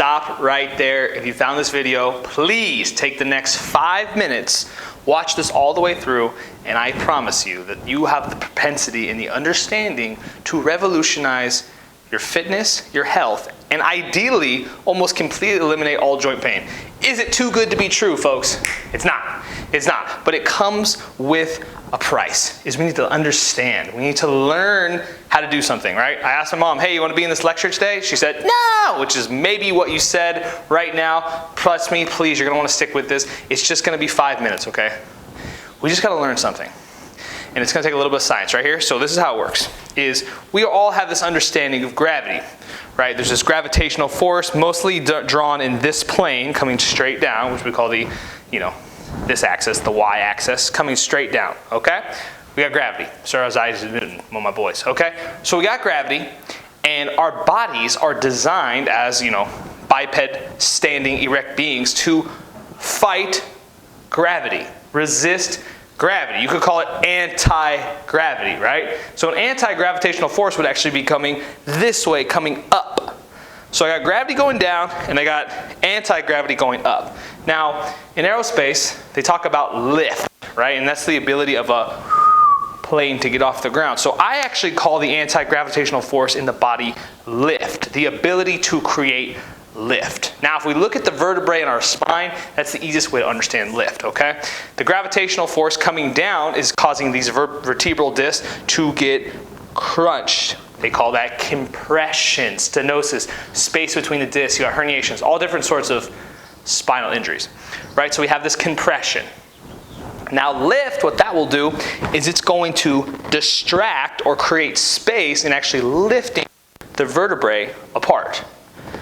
stop right there. If you found this video, please take the next 5 minutes, watch this all the way through, and I promise you that you have the propensity and the understanding to revolutionize your fitness, your health, and ideally almost completely eliminate all joint pain. Is it too good to be true, folks? It's not. It's not. But it comes with a price. Is we need to understand. We need to learn how to do something, right? I asked my mom, hey, you want to be in this lecture today? She said, no, which is maybe what you said right now. Trust me, please, you're going to want to stick with this. It's just going to be 5 minutes, okay? We just got to learn something. And it's going to take a little bit of science right here. So this is how it works, is we all have this understanding of gravity, right? There's this gravitational force mostly drawn in this plane coming straight down, which we call the, this axis, the y-axis, coming straight down, okay? We got gravity. Sir Isaac Newton, one of my boys, okay? So we got gravity, and our bodies are designed as, biped, standing, erect beings to fight gravity, resist gravity. You could call it anti-gravity, right? So an anti-gravitational force would actually be coming this way, coming up. So I got gravity going down, and I got anti-gravity going up. Now, in aerospace, they talk about lift, right? And that's the ability of a plane to get off the ground. So I actually call the anti-gravitational force in the body lift, the ability to create lift. Now, if we look at the vertebrae in our spine, that's the easiest way to understand lift, okay? The gravitational force coming down is causing these vertebral discs to get crunched. They call that compression, stenosis, space between the discs, you got herniations, all different sorts of spinal injuries, right? So we have this compression. Now lift, what that will do is it's going to distract or create space in actually lifting the vertebrae apart.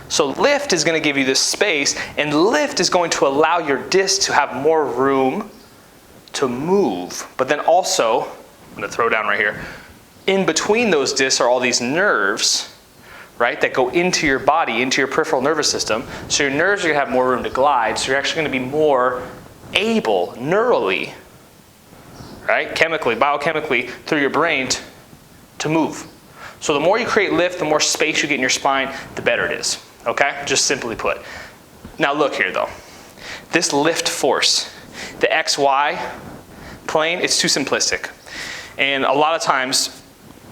So lift is going to give you this space, and lift is going to allow your disc to have more room to move. But then also, I'm going to throw down right here, in between those discs are all these nerves, right, that go into your body, into your peripheral nervous system. So your nerves are going to have more room to glide, so you're actually going to be more able, neurally, right, chemically, biochemically, through your brain to move. So the more you create lift, the more space you get in your spine, the better it is. Okay? Just simply put. Now look here though. This lift force, the XY plane, it's too simplistic. And a lot of times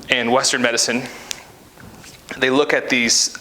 in Western medicine, they look at these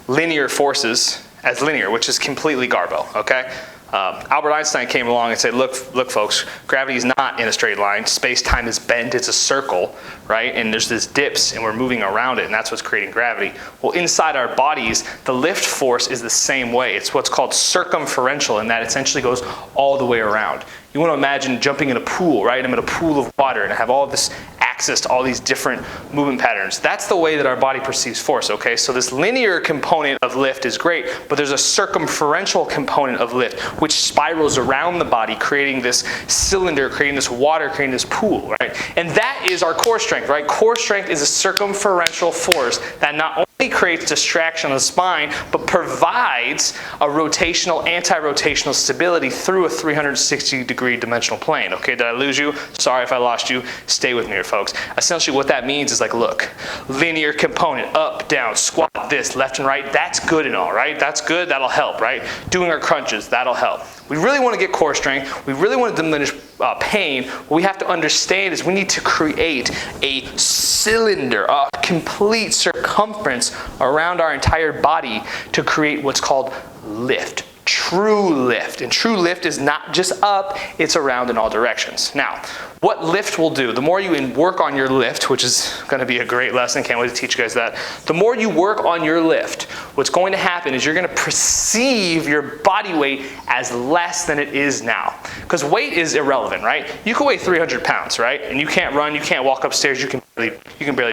linear forces as linear, which is completely garbo, okay? Albert Einstein came along and said, look folks, gravity is not in a straight line. Space-time is bent, it's a circle, right? And there's this dips and we're moving around it, and that's what's creating gravity. Well, inside our bodies, the lift force is the same way. It's what's called circumferential, and that essentially goes all the way around. You want to imagine jumping in a pool, right? I'm in a pool of water and I have all this access to all these different movement patterns. That's the way that our body perceives force, okay? So this linear component of lift is great, but there's a circumferential component of lift which spirals around the body, creating this cylinder, creating this water, creating this pool, right? And that is our core strength, right? Core strength is a circumferential force that not only creates distraction on the spine, but provides a rotational, anti-rotational stability through a 360-degree dimensional plane. Okay, did I lose you? Sorry if I lost you. Stay with me here, folks. Essentially what that means is like, look, linear component, up, down, squat, this, left and right, that's good and all, right? That's good, that'll help, right? Doing our crunches, that'll help. We really want to get core strength. We really want to diminish pain. What we have to understand is we need to create a cylinder, a complete circumference around our entire body to create what's called lift. True lift. And true lift is not just up, it's around in all directions. Now, what lift will do, the more you work on your lift, which is going to be a great lesson, can't wait to teach you guys that. The more you work on your lift, what's going to happen is you're going to perceive your body weight as less than it is now. Because weight is irrelevant, right? You can weigh 300 pounds, right? And you can't run, you can't walk upstairs, you can barely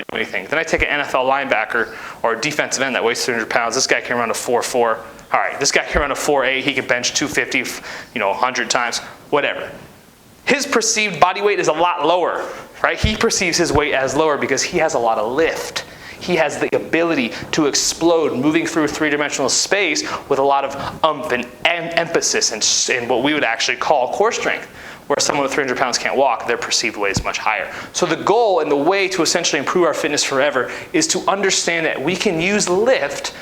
do anything. Then I take an NFL linebacker or a defensive end that weighs 300 pounds. This guy can run a 4.4. All right, this guy can run a 4.8. He can bench 250, 100 times, whatever. His perceived body weight is a lot lower, right? He perceives his weight as lower because he has a lot of lift. He has the ability to explode, moving through three-dimensional space with a lot of and emphasis and what we would actually call core strength. Where someone with 300 pounds can't walk, their perceived weight is much higher. So the goal and the way to essentially improve our fitness forever is to understand that we can use lift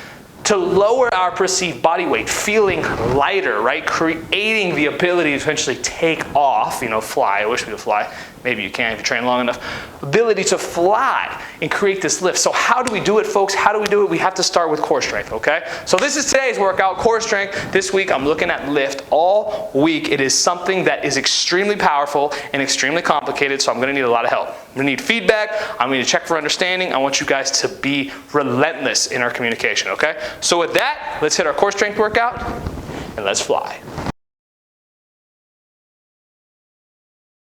to lower our perceived body weight, feeling lighter, right? Creating the ability to eventually take off, fly. I wish we could fly. Maybe you can if you train long enough. Ability to fly and create this lift. So how do we do it, folks? How do we do it? We have to start with core strength, okay? So this is today's workout, core strength. This week I'm looking at lift all week. It is something that is extremely powerful and extremely complicated, so I'm gonna need a lot of help. I'm gonna need feedback. I'm gonna check for understanding. I want you guys to be relentless in our communication, okay? So with that, let's hit our core strength workout and let's fly.